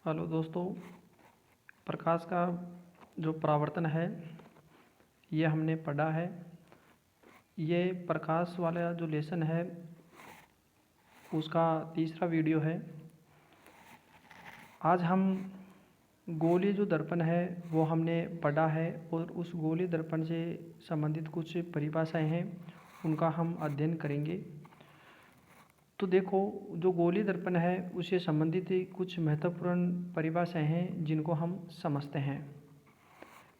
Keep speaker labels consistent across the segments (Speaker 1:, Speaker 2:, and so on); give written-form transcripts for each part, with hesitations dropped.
Speaker 1: Hello दोस्तों, प्रकाश का जो परावर्तन है ये हमने पढ़ा है। ये प्रकाश वाला जो लेसन है उसका तीसरा वीडियो है। आज हम गोलीय जो दर्पण है वो हमने पढ़ा है और उस गोलीय दर्पण से संबंधित कुछ परिभाषाएं हैं उनका हम अध्ययन करेंगे। तो देखो, जो गोलीय दर्पण है उससे संबंधित कुछ महत्वपूर्ण परिभाषाएं हैं जिनको हम समझते हैं।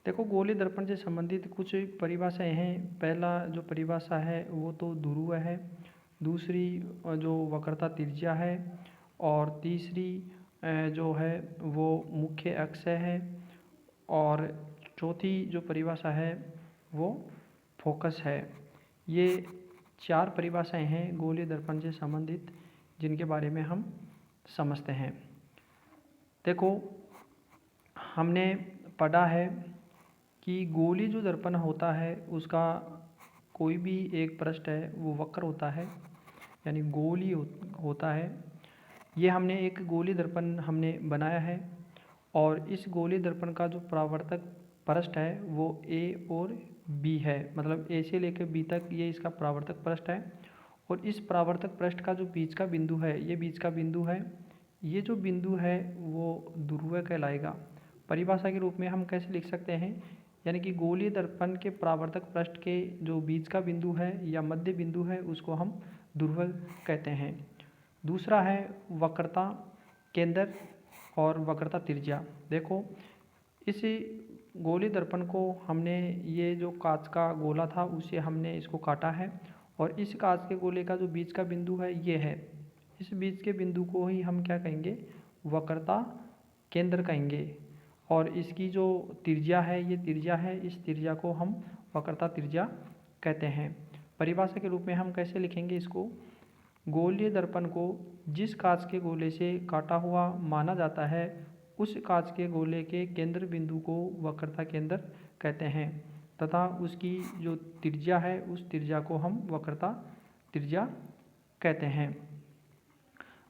Speaker 1: देखो, गोलीय दर्पण से संबंधित कुछ परिभाषाएं हैं। पहला जो परिभाषा है वो तो ध्रुव है, दूसरी जो वक्रता त्रिज्या है, और तीसरी जो है वो मुख्य अक्ष है, और चौथी जो परिभाषा है वो फोकस है। ये चार परिभाषाएं हैं गोलीय दर्पण से संबंधित जिनके बारे में हम समझते हैं। देखो, हमने पढ़ा है कि गोलीय जो दर्पण होता है उसका कोई भी एक पृष्ठ है वो वक्र होता है, यानी गोलीय होता है। ये हमने एक गोलीय दर्पण हमने बनाया है और इस गोलीय दर्पण का जो परावर्तक पृष्ठ है वो ए और बी है, मतलब ए से लेकर बी तक ये इसका परावर्तक पृष्ठ है। और इस परावर्तक पृष्ठ का जो बीच का बिंदु है, ये बीच का बिंदु है, ये जो बिंदु है वो ध्रुव कहलाएगा। परिभाषा के रूप में हम कैसे लिख सकते हैं, यानी कि गोलीय दर्पण के परावर्तक पृष्ठ के जो बीच का बिंदु है या मध्य बिंदु है उसको हम ध्रुव कहते हैं। दूसरा है वक्रता केंद्र और वक्रता त्रिज्या। देखो, इस गोलीय दर्पण को हमने, ये जो कांच का गोला था उससे हमने इसको काटा है और इस कांच के गोले का जो बीच का बिंदु है ये है। इस बीच के बिंदु को ही हम क्या कहेंगे, वक्रता केंद्र कहेंगे। और इसकी जो त्रिज्या है ये त्रिज्या है, इस त्रिज्या को हम वक्रता त्रिज्या कहते हैं। परिभाषा के रूप में हम कैसे लिखेंगे इसको, गोलीय दर्पण को जिस कांच के गोले से काटा हुआ माना जाता है उस कांच के गोले के केंद्र बिंदु को वक्रता केंद्र कहते हैं तथा उसकी जो त्रिज्या है उस त्रिज्या को हम वक्रता त्रिज्या कहते हैं।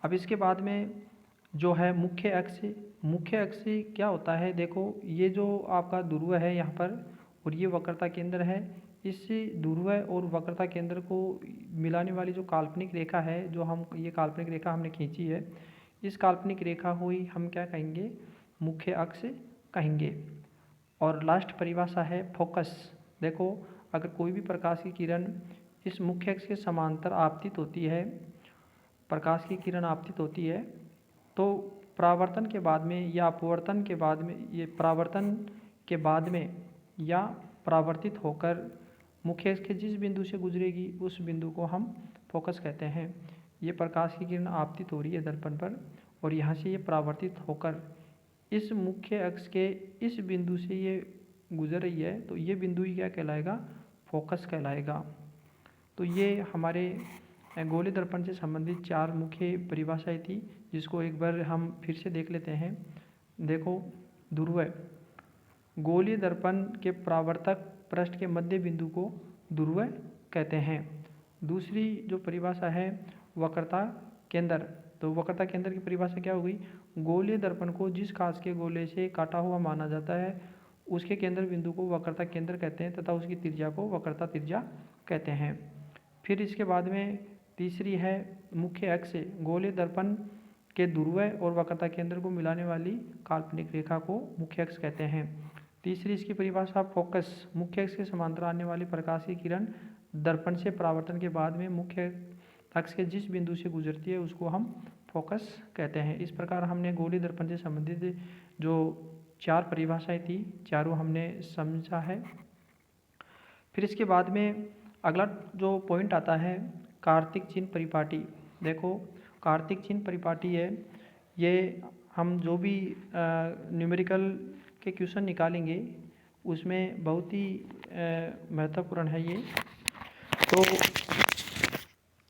Speaker 1: अब इसके बाद में जो है मुख्य अक्ष। मुख्य अक्ष क्या होता है, देखो ये जो आपका ध्रुव है यहाँ पर और ये वक्रता केंद्र है, इस ध्रुव और वक्रता केंद्र को मिलाने वाली जो काल्पनिक रेखा है, जो हम ये काल्पनिक रेखा हमने खींची है, इस काल्पनिक रेखा को ही हम क्या कहेंगे, मुख्य अक्ष कहेंगे। और लास्ट परिभाषा है फोकस। देखो, अगर कोई भी प्रकाश की किरण इस मुख्य अक्ष के समांतर आपतित होती है, प्रकाश की किरण आपतित होती है, तो परावर्तन के बाद में या अपवर्तन के बाद में, ये परावर्तन के बाद में या परावर्तित होकर मुख्य अक्ष के जिस बिंदु से गुजरेगी उस बिंदु को हम फोकस कहते हैं। ये प्रकाश की किरण आपतित हो रही है दर्पण पर और यहाँ से ये परावर्तित होकर इस मुख्य अक्ष के इस बिंदु से ये गुजर रही है, तो ये बिंदु ही क्या कहलाएगा, फोकस कहलाएगा। तो ये हमारे गोलीय दर्पण से संबंधित चार मुख्य परिभाषाएं थी, जिसको एक बार हम फिर से देख लेते हैं। देखो, ध्रुव, गोलीय दर्पण के परावर्तक पृष्ठ के मध्य बिंदु को ध्रुव कहते हैं। दूसरी जो परिभाषा है वक्रता केंद्र, तो वक्रता केंद्र की परिभाषा क्या होगी, गोलीय दर्पण को जिस कांच के गोले से काटा हुआ माना जाता है उसके केंद्र बिंदु को वक्रता केंद्र कहते हैं तथा उसकी त्रिज्या को वक्रता त्रिज्या कहते हैं। फिर इसके बाद में तीसरी है मुख्य अक्ष। गोलीय दर्पण के ध्रुव और वक्रता केंद्र को मिलाने वाली काल्पनिक रेखा को मुख्य अक्ष कहते हैं। तीसरी इसकी परिभाषा फोकस, मुख्य अक्ष के समांतर आने वाली प्रकाश की किरण दर्पण से परावर्तन के बाद में मुख्य अक्ष के जिस बिंदु से गुजरती है उसको हम फोकस कहते हैं। इस प्रकार हमने गोलीय दर्पण से संबंधित जो चार परिभाषाएं थी चारों हमने समझा है। फिर इसके बाद में अगला जो पॉइंट आता है कार्तिक चिन्ह परिपाटी। देखो, कार्तिक चिन्ह परिपाटी है, ये हम जो भी न्यूमेरिकल के क्वेश्चन निकालेंगे उसमें बहुत ही महत्वपूर्ण है ये, तो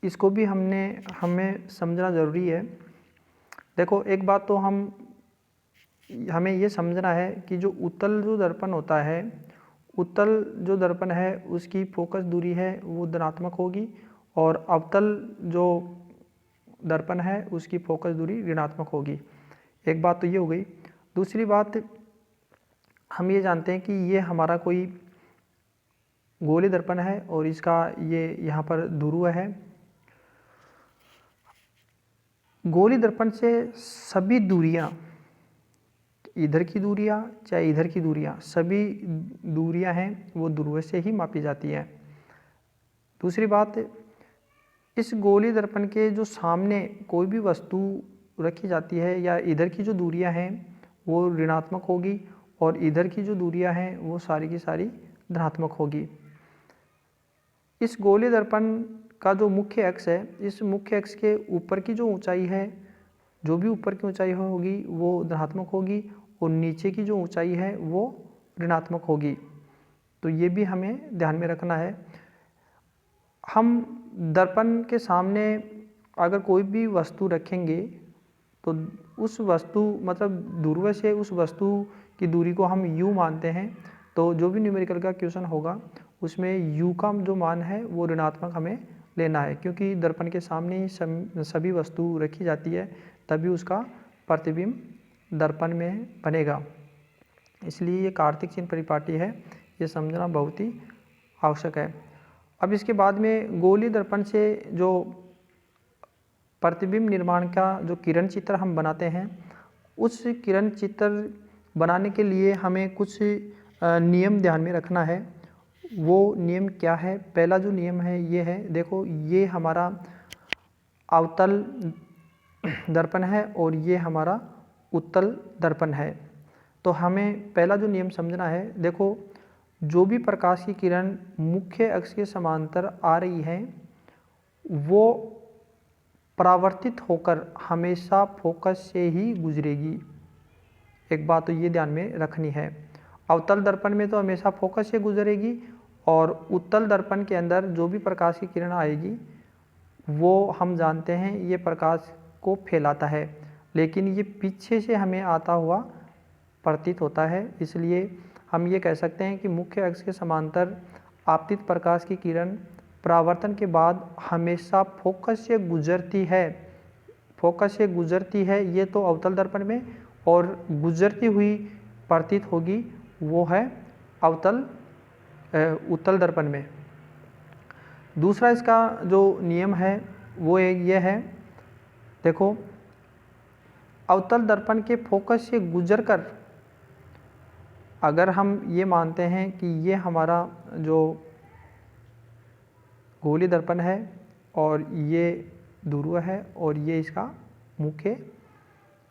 Speaker 1: इसको भी हमें समझना ज़रूरी है। देखो, एक बात तो हमें ये समझना है कि जो उत्तल जो दर्पण होता है, उत्तल जो दर्पण है उसकी फोकस दूरी है वो धनात्मक होगी और अवतल जो दर्पण है उसकी फोकस दूरी ऋणात्मक होगी। एक बात तो ये हो गई। दूसरी बात, हम ये जानते हैं कि ये हमारा कोई गोलीय दर्पण है और इसका ये यहाँ पर ध्रुव है। गोलीय दर्पण से सभी दूरियाँ, इधर की दूरियाँ चाहे इधर की दूरियाँ, सभी दूरियाँ हैं वो ध्रुव से ही मापी जाती हैं। दूसरी बात, इस गोलीय दर्पण के जो सामने कोई भी वस्तु रखी जाती है या इधर की जो दूरियाँ हैं वो ऋणात्मक होगी और इधर की जो दूरियाँ हैं वो सारी की सारी धनात्मक होगी। इस गोलीय दर्पण का जो मुख्य अक्ष है, इस मुख्य अक्ष के ऊपर की जो ऊंचाई है, जो भी ऊपर की ऊंचाई होगी वो धनात्मक होगी और नीचे की जो ऊंचाई है वो ऋणात्मक होगी। तो ये भी हमें ध्यान में रखना है। हम दर्पण के सामने अगर कोई भी वस्तु रखेंगे तो उस वस्तु मतलब ध्रुव से उस वस्तु की दूरी को हम u मानते हैं। तो जो भी न्यूमेरिकल का क्वेश्चन होगा उसमें u का जो मान है वो ऋणात्मक हमें लेना है, क्योंकि दर्पण के सामने ही सभी वस्तु रखी जाती है, तभी उसका प्रतिबिंब दर्पण में बनेगा। इसलिए ये कार्तिक चिन्ह परिपाटी है, ये समझना बहुत ही आवश्यक है। अब इसके बाद में गोलीय दर्पण से जो प्रतिबिंब निर्माण का जो किरण चित्र हम बनाते हैं, उस किरण चित्र बनाने के लिए हमें कुछ नियम ध्यान में रखना है। वो नियम क्या है? पहला जो नियम है ये है, देखो ये हमारा अवतल दर्पण है और ये हमारा उत्तल दर्पण है। तो हमें पहला जो नियम समझना है, देखो जो भी प्रकाश की किरण मुख्य अक्ष के समांतर आ रही है वो परावर्तित होकर हमेशा फोकस से ही गुजरेगी। एक बात तो ये ध्यान में रखनी है। अवतल दर्पण में तो हमेशा फोकस से गुजरेगी और उत्तल दर्पण के अंदर जो भी प्रकाश की किरण आएगी वो हम जानते हैं ये प्रकाश को फैलाता है, लेकिन ये पीछे से हमें आता हुआ प्रतीत होता है। इसलिए हम ये कह सकते हैं कि मुख्य अक्ष के समांतर आपतित प्रकाश की किरण परावर्तन के बाद हमेशा फोकस से गुजरती है। फोकस से गुजरती है ये तो अवतल दर्पण में, और गुजरती हुई प्रतीत होगी वो है उत्तल दर्पण में। दूसरा इसका जो नियम है वो ये है, देखो अवतल दर्पण के फोकस से गुजरकर अगर हम ये मानते हैं कि ये हमारा जो गोलीय दर्पण है और ये ध्रुव है और ये इसका मुख्य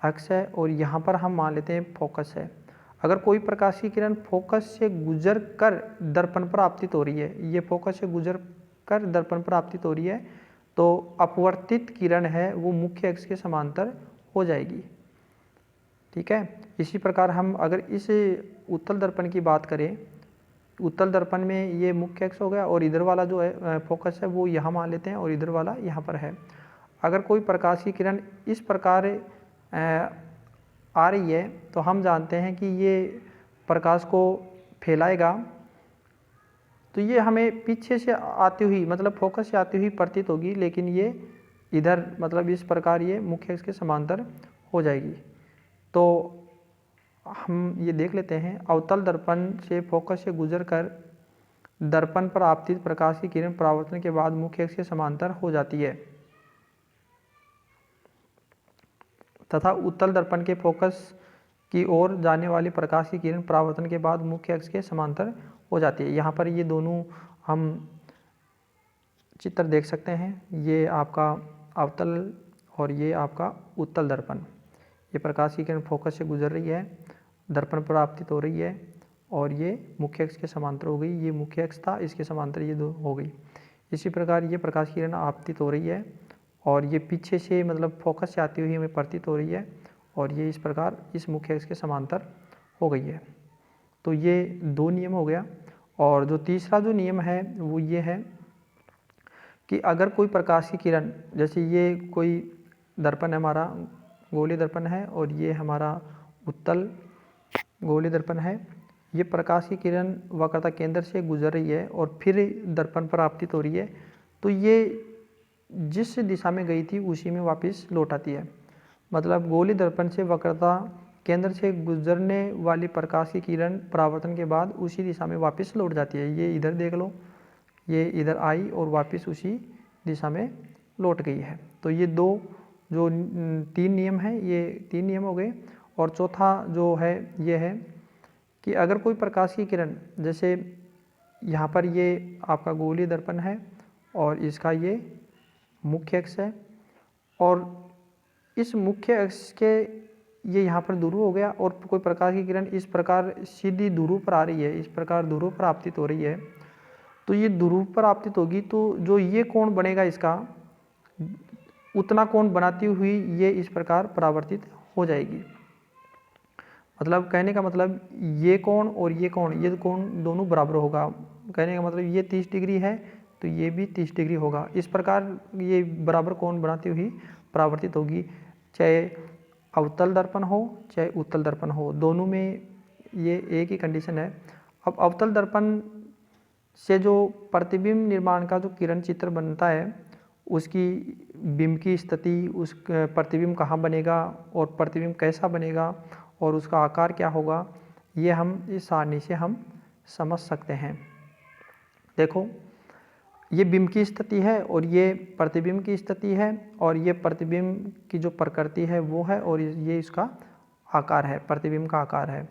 Speaker 1: अक्ष है और यहाँ पर हम मान लेते हैं फोकस है। अगर कोई प्रकाश की किरण फोकस से गुजर कर दर्पण पर आपतित हो रही है, ये फोकस से गुजर कर दर्पण पर आपतित हो रही है, तो अपवर्तित किरण है वो मुख्य अक्ष के समांतर हो जाएगी। ठीक है। इसी प्रकार हम अगर इस उत्तल दर्पण की बात करें, उत्तल दर्पण में ये मुख्य अक्ष हो गया और इधर वाला जो है फोकस है वो यहाँ मान लेते हैं और इधर वाला यहाँ पर है। अगर कोई प्रकाश की किरण इस प्रकार आ रही है तो हम जानते हैं कि ये प्रकाश को फैलाएगा, तो ये हमें पीछे से आती हुई मतलब फोकस से आती हुई प्रतीत होगी, लेकिन ये इधर मतलब इस प्रकार ये मुख्य अक्ष के समांतर हो जाएगी। तो हम ये देख लेते हैं, अवतल दर्पण से फोकस से गुजरकर दर्पण पर आपतित प्रकाश की किरण परावर्तन के बाद मुख्य अक्ष के समांतर हो जाती है, तथा उत्तल दर्पण के फोकस की ओर जाने वाली प्रकाश की किरण परावर्तन के बाद मुख्य अक्ष के समांतर हो जाती है। यहाँ पर ये दोनों हम चित्र देख सकते हैं, ये आपका अवतल और ये आपका उत्तल दर्पण। ये प्रकाश की किरण फोकस से गुजर रही है, दर्पण पर आपतित हो रही है और ये मुख्य अक्ष के समांतर हो गई। ये मुख्य अक्ष था, इसके समांतर ये दो हो गई। इसी प्रकार ये प्रकाश की किरण आपतित हो रही है और ये पीछे से मतलब फोकस से आती हुई हमें प्रतीत हो रही है और ये इस प्रकार इस मुख्य अक्ष के समांतर हो गई है। तो ये दो नियम हो गया। और जो तीसरा जो नियम है वो ये है कि अगर कोई प्रकाश की किरण, जैसे ये कोई दर्पण है हमारा गोलीय दर्पण है और ये हमारा उत्तल गोलीय दर्पण है, ये प्रकाश की किरण वक्रता केंद्र से गुजर रही है और फिर दर्पण पर आपतित हो रही है, तो ये जिस दिशा में गई थी उसी में वापस लौट आती है। मतलब गोलीय दर्पण से वक्रता केंद्र से गुजरने वाली प्रकाश की किरण परावर्तन के बाद उसी दिशा में वापस लौट जाती है। ये इधर देख लो, ये इधर आई और वापस उसी दिशा में लौट गई है। तो ये दो जो 3 नियम हैं, ये 3 नियम हो गए। और चौथा जो है ये है कि अगर कोई प्रकाश की किरण, जैसे यहाँ पर ये आपका गोलीय दर्पण है और इसका ये मुख्य अक्ष है, और इस मुख्य अक्ष के ये यहाँ पर ध्रुव हो गया और कोई प्रकाश की किरण इस प्रकार सीधी ध्रुव पर आ रही है, इस प्रकार ध्रुव पर आपतित हो रही है, तो ये ध्रुव पर आपतित होगी तो जो ये कोण बनेगा इसका, उतना कोण बनाती हुई ये इस प्रकार परावर्तित हो जाएगी। मतलब कहने का मतलब ये कोण और ये कोण दोनों बराबर होगा। कहने का मतलब ये 30 डिग्री है तो ये भी 30 डिग्री होगा। इस प्रकार ये बराबर कोण बनाती हुई परावर्तित होगी, चाहे अवतल दर्पण हो चाहे उत्तल दर्पण हो, दोनों में ये एक ही कंडीशन है। अब अवतल दर्पण से जो प्रतिबिंब निर्माण का जो किरण चित्र बनता है, उसकी बिंब की स्थिति, उस प्रतिबिंब कहाँ बनेगा और प्रतिबिंब कैसा बनेगा और उसका आकार क्या होगा, ये हम इस सारणी से हम समझ सकते हैं। देखो, ये बिंब की स्थिति है और ये प्रतिबिंब की स्थिति है, और ये प्रतिबिंब की जो प्रकृति है वो है, और ये इसका आकार है, प्रतिबिंब का आकार है।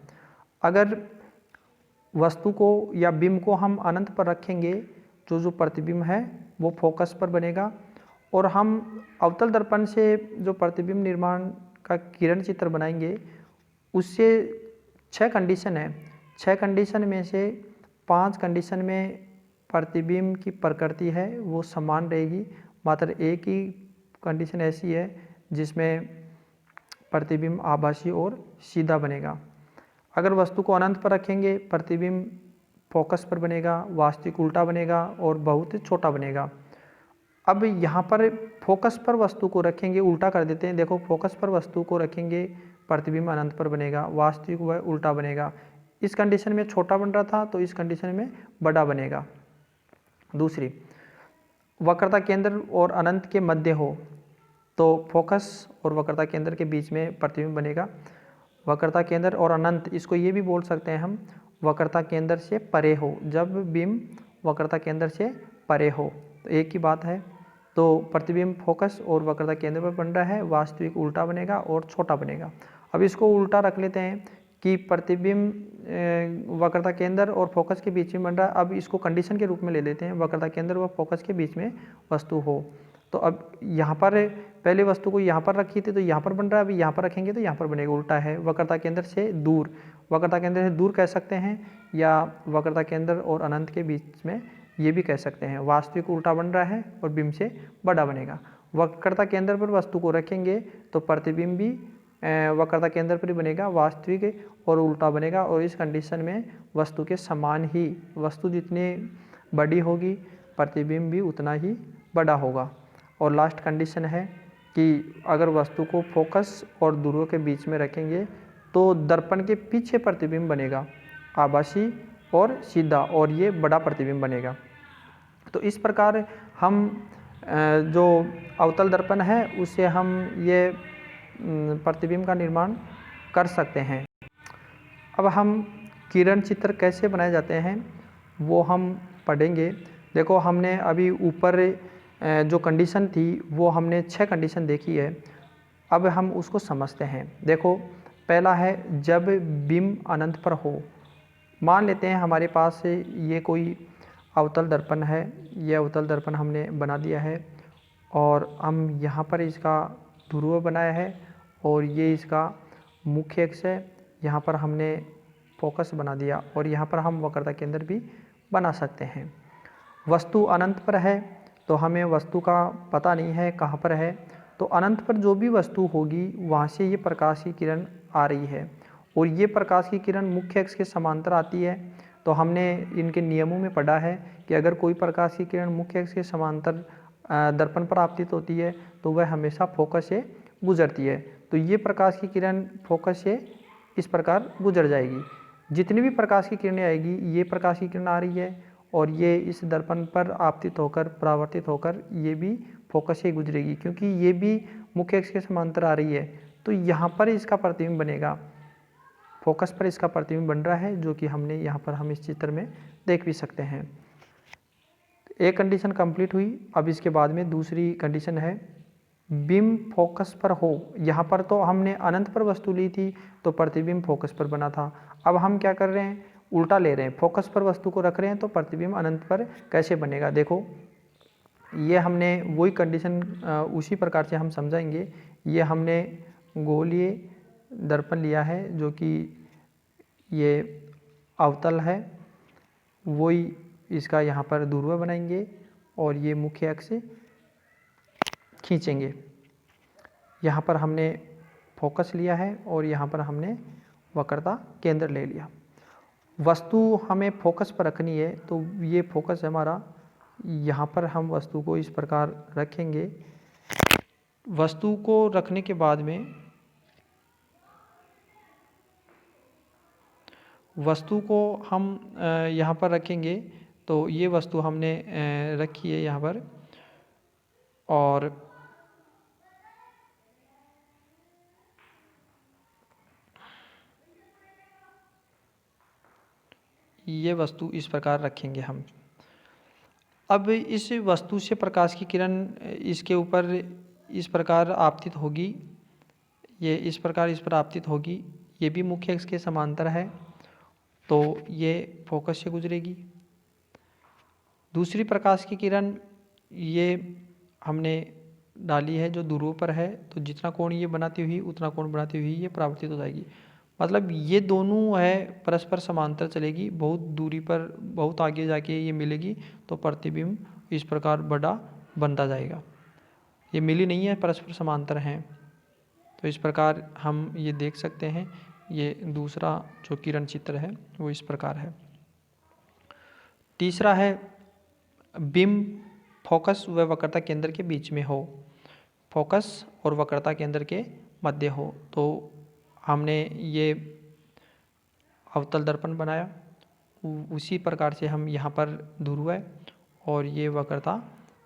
Speaker 1: अगर वस्तु को या बिंब को हम अनंत पर रखेंगे, जो प्रतिबिंब है वो फोकस पर बनेगा, और हम अवतल दर्पण से जो प्रतिबिंब निर्माण का किरण चित्र बनाएंगे उससे 6 कंडीशन है। 6 कंडीशन में से 5 कंडीशन में प्रतिबिंब की प्रकृति है वो समान रहेगी, मात्र एक ही कंडीशन ऐसी है जिसमें प्रतिबिंब आभासी और सीधा बनेगा। अगर वस्तु को अनंत पर रखेंगे प्रतिबिंब फोकस पर बनेगा, वास्तविक उल्टा बनेगा और बहुत छोटा बनेगा। अब यहाँ पर फोकस पर वस्तु को रखेंगे, उल्टा कर देते हैं। देखो, फोकस पर वस्तु को रखेंगे प्रतिबिंब अनंत पर बनेगा, वास्तविक वह उल्टा बनेगा। इस कंडीशन में छोटा बन रहा था तो इस कंडीशन में बड़ा बनेगा। दूसरी, वक्रता केंद्र और अनंत के मध्य हो तो फोकस और वक्रता केंद्र के बीच में प्रतिबिंब बनेगा। वक्रता केंद्र और अनंत, इसको ये भी बोल सकते हैं हम, वक्रता केंद्र से परे हो, जब बिंब वक्रता केंद्र से परे हो तो एक ही बात है। तो प्रतिबिंब फोकस और वक्रता केंद्र पर बन रहा है, वास्तविक उल्टा बनेगा और छोटा बनेगा। अब इसको उल्टा रख लेते हैं कि प्रतिबिंब वक्रता केंद्र और फोकस के बीच में बन रहा है। अब इसको कंडीशन के रूप में ले लेते हैं, वक्रता केंद्र व फोकस के बीच में वस्तु हो। तो अब यहाँ पर पहले वस्तु को यहाँ पर रखी थी तो यहाँ पर बन रहा है, अभी यहाँ पर रखेंगे तो यहाँ पर बनेगा, उल्टा है। वक्रता केंद्र से दूर, वक्रता केंद्र से दूर कह सकते हैं, या वक्रता केंद्र और अनंत के बीच में ये भी कह सकते हैं। वास्तविक उल्टा बन रहा है और बिंब से बड़ा बनेगा। वक्रता केंद्र पर वस्तु को रखेंगे तो प्रतिबिंब भी वक्रता केंद्र पर ही बनेगा, वास्तविक और उल्टा बनेगा। और इस कंडीशन में वस्तु के समान ही, वस्तु जितनी बड़ी होगी प्रतिबिंब भी उतना ही बड़ा होगा। और लास्ट कंडीशन है कि अगर वस्तु को फोकस और ध्रुव के बीच में रखेंगे तो दर्पण के पीछे प्रतिबिंब बनेगा, आभासी और सीधा, और ये बड़ा प्रतिबिंब बनेगा। तो इस प्रकार हम जो अवतल दर्पण है उससे हम ये प्रतिबिंब का निर्माण कर सकते हैं। अब हम किरण चित्र कैसे बनाए जाते हैं वो हम पढ़ेंगे। देखो, हमने अभी ऊपर जो कंडीशन थी वो हमने 6 कंडीशन देखी है, अब हम उसको समझते हैं। देखो, पहला है जब बिंब अनंत पर हो। मान लेते हैं हमारे पास ये कोई अवतल दर्पण है, ये अवतल दर्पण हमने बना दिया है और हम यहाँ पर इसका ध्रुव बनाया है और ये इसका मुख्य अक्ष है। यहाँ पर हमने फोकस बना दिया और यहाँ पर हम वक्रता केंद्र भी बना सकते हैं। वस्तु अनंत पर है तो हमें वस्तु का पता नहीं है कहाँ पर है, तो अनंत पर जो भी वस्तु होगी वहाँ से ये प्रकाश की किरण आ रही है और ये प्रकाश की किरण मुख्य अक्ष के समांतर आती है। तो हमने इनके नियमों में पढ़ा है कि अगर कोई प्रकाश की किरण मुख्य अक्ष के समांतर दर्पण पर आपतित होती है तो वह हमेशा फोकस से गुजरती है। तो ये प्रकाश की किरण फोकस से इस प्रकार गुजर जाएगी। जितनी भी प्रकाश की किरणें आएगी, ये प्रकाश की किरण आ रही है और ये इस दर्पण पर आपतित होकर परावर्तित होकर ये भी फोकस से गुजरेगी, क्योंकि ये भी मुख्य अक्ष के समांतर आ रही है। तो यहाँ पर इसका प्रतिबिंब बनेगा, फोकस पर इसका प्रतिबिंब बन रहा है, जो कि हमने यहाँ पर हम इस चित्र में देख भी सकते हैं। एक कंडीशन कंप्लीट हुई। अब इसके बाद में दूसरी कंडीशन है बिंब फोकस पर हो। यहाँ पर तो हमने अनंत पर वस्तु ली थी तो प्रतिबिंब फोकस पर बना था। अब हम क्या कर रहे हैं, उल्टा ले रहे हैं, फोकस पर वस्तु को रख रहे हैं तो प्रतिबिंब अनंत पर कैसे बनेगा। देखो ये हमने वही कंडीशन उसी प्रकार से हम समझाएंगे। ये हमने गोलीय दर्पण लिया है जो कि ये अवतल है, वही इसका यहाँ पर ध्रुव बनाएंगे और ये मुख्य अक्ष खींचेंगे। यहाँ पर हमने फोकस लिया है और यहाँ पर हमने वक्रता केंद्र ले लिया। वस्तु हमें फोकस पर रखनी है तो ये फोकस हमारा, यहाँ पर हम वस्तु को इस प्रकार रखेंगे। वस्तु को रखने के बाद में वस्तु को हम यहाँ पर रखेंगे तो ये वस्तु हमने रखी है यहाँ पर, और ये वस्तु इस प्रकार रखेंगे हम। अब इस वस्तु से प्रकाश की किरण इसके ऊपर इस प्रकार आपतित होगी, ये इस प्रकार इस पर आपतित होगी। ये भी मुख्य अक्ष के समांतर है तो ये फोकस से गुजरेगी। दूसरी प्रकाश की किरण ये हमने डाली है जो ध्रुव पर है, तो जितना कोण ये बनाती हुई उतना कोण बनाती हुई ये परावर्तित हो जाएगी। मतलब ये दोनों है परस्पर समांतर चलेगी, बहुत दूरी पर बहुत आगे जाके ये मिलेगी तो प्रतिबिंब इस प्रकार बड़ा बनता जाएगा। ये मिली नहीं है, परस्पर समांतर हैं, तो इस प्रकार हम ये देख सकते हैं। ये दूसरा जो किरण चित्र है वो इस प्रकार है। तीसरा है बिंब फोकस व वक्रता केंद्र के बीच में हो, फोकस और वक्रता केंद्र के मध्य हो। तो हमने ये अवतल दर्पण बनाया, उसी प्रकार से हम यहाँ पर ध्रुव है और ये वक्रता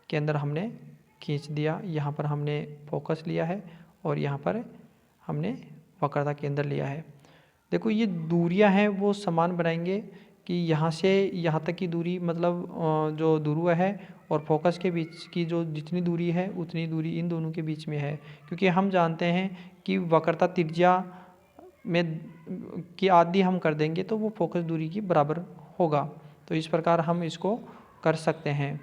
Speaker 1: केंद्र हमने खींच दिया। यहाँ पर हमने फोकस लिया है और यहाँ पर हमने वक्रता केंद्र लिया है। देखो ये दूरियां हैं वो समान बनाएंगे कि यहाँ से यहाँ तक की दूरी, मतलब जो ध्रुव है और फोकस के बीच की जो जितनी दूरी है उतनी दूरी इन दोनों के बीच में है, क्योंकि हम जानते हैं कि वक्रता त्रिज्या में की आधी हम कर देंगे तो वो फोकस दूरी की बराबर होगा। तो इस प्रकार हम इसको कर सकते हैं।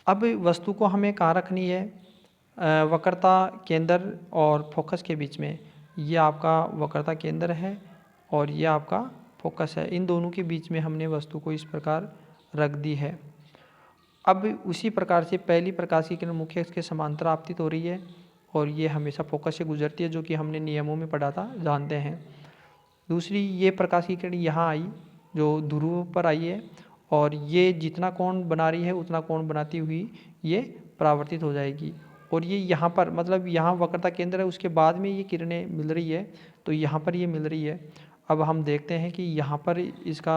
Speaker 1: अब वस्तु को हमें कहाँ रखनी है, वक्रता केंद्र और फोकस के बीच में। ये आपका वक्रता केंद्र है और ये आपका फोकस है, इन दोनों के बीच में हमने वस्तु को इस प्रकार रख दी है। अब उसी प्रकार से पहली प्रकाश की किरण मुख्य अक्ष के समांतर आपतित हो रही है और ये हमेशा फोकस से गुजरती है, जो कि हमने नियमों में पढ़ा था, जानते हैं। दूसरी ये प्रकाश की किरण यहाँ आई जो ध्रुव पर आई है और ये जितना कोण बना रही है उतना कोण बनाती हुई ये परावर्तित हो जाएगी। और ये यहाँ पर, मतलब यहाँ वक्रता केंद्र है उसके बाद में ये किरणें मिल रही है तो यहाँ पर ये मिल रही है। अब हम देखते हैं कि यहाँ पर इसका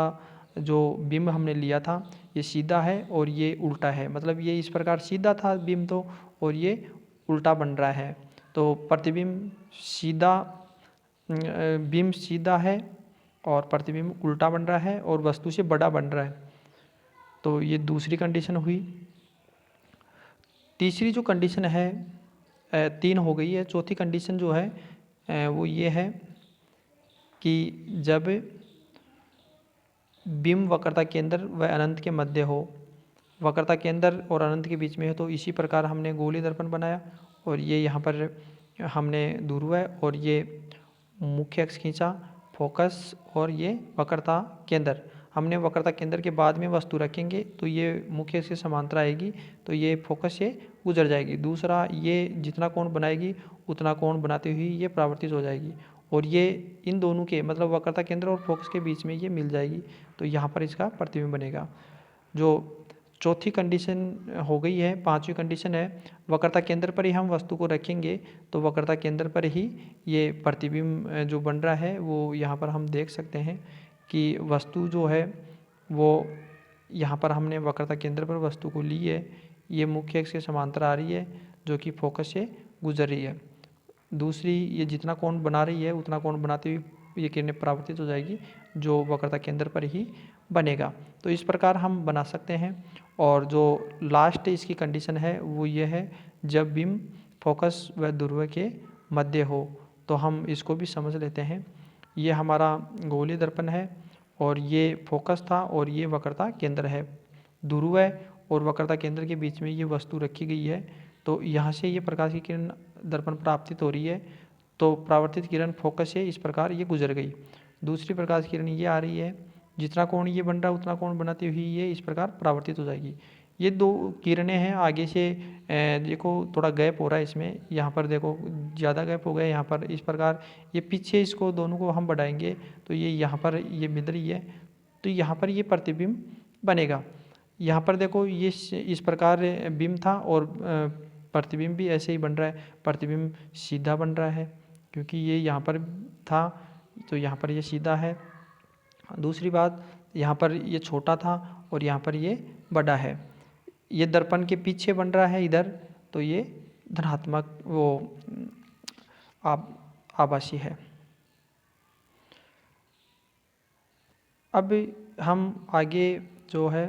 Speaker 1: जो बिंब हमने लिया था ये सीधा है और ये उल्टा है, मतलब ये इस प्रकार सीधा था बिंब तो, और ये उल्टा बन रहा है। तो प्रतिबिंब सीधा, बिंब सीधा है और प्रतिबिंब उल्टा बन रहा है और वस्तु से बड़ा बन रहा है। तो ये दूसरी कंडीशन हुई। तीसरी जो कंडीशन है, 3 हो गई है। चौथी कंडीशन जो है वो ये है कि जब बिंब वक्रता केंद्र व अनंत के मध्य हो, वक्रता केंद्र और अनंत के बीच में हो, तो इसी प्रकार हमने गोलीय दर्पण बनाया और ये यहाँ पर हमने ध्रुव है और ये मुख्य अक्ष खींचा, फोकस और ये वक्रता केंद्र। हमने वक्रता केंद्र के बाद में वस्तु रखेंगे तो ये मुख्य अक्ष से समांतर आएगी तो ये फोकस से गुजर जाएगी। दूसरा, ये जितना कोण बनाएगी उतना कोण बनाती हुई ये परावर्तित हो जाएगी और ये इन दोनों के, मतलब वक्रता केंद्र और फोकस के बीच में ये मिल जाएगी तो यहाँ पर इसका प्रतिबिंब बनेगा। जो चौथी कंडीशन हो गई है। पांचवी कंडीशन है वक्रता केंद्र पर ही हम वस्तु को रखेंगे तो वक्रता केंद्र पर ही ये प्रतिबिंब जो बन रहा है वो यहाँ पर हम देख सकते हैं कि वस्तु जो है वो यहाँ पर हमने वक्रता केंद्र पर वस्तु को ली है, ये मुख्य अक्ष के समांतर आ रही है जो कि फोकस से गुजर रही है। दूसरी, ये जितना कोण बना रही है उतना कोण बनाते हुए ये किरणें परावर्तित हो जाएगी, जो वक्रता केंद्र पर ही बनेगा। तो इस प्रकार हम बना सकते हैं। और जो लास्ट इसकी कंडीशन है वो ये है, जब बीम फोकस व ध्रुव के मध्य हो। तो हम इसको भी समझ लेते हैं। ये हमारा गोलीय दर्पण है और ये फोकस था और ये वक्रता केंद्र है। ध्रुव और वक्रता केंद्र के बीच में ये वस्तु रखी गई है। तो यहाँ से ये प्रकाश की किरण दर्पण पर आपतित हो रही है, तो परावर्तित किरण फोकस से इस प्रकार ये गुजर गई। दूसरी प्रकाश की किरण ये आ रही है, जितना कोण ये बन रहा है उतना कोण बनाती हुई ये इस प्रकार परावर्तित हो जाएगी। ये दो किरणें हैं। आगे से देखो थोड़ा गैप हो रहा है इसमें, यहाँ पर देखो ज़्यादा गैप हो गया यहाँ पर। इस प्रकार ये पीछे इसको दोनों को हम बढ़ाएंगे तो ये यहाँ पर ये मिल रही है, तो यहाँ पर ये प्रतिबिंब बनेगा। यहाँ पर देखो ये इस प्रकार बिंब था और प्रतिबिंब भी ऐसे ही बन रहा है। प्रतिबिंब सीधा बन रहा है क्योंकि ये यहाँ पर था, तो यहाँ पर ये सीधा है। दूसरी बात, यहाँ पर ये छोटा था और यहाँ पर ये बड़ा है। ये दर्पण के पीछे बन रहा है इधर, तो ये धनात्मक वो आभासी है। अब हम आगे जो है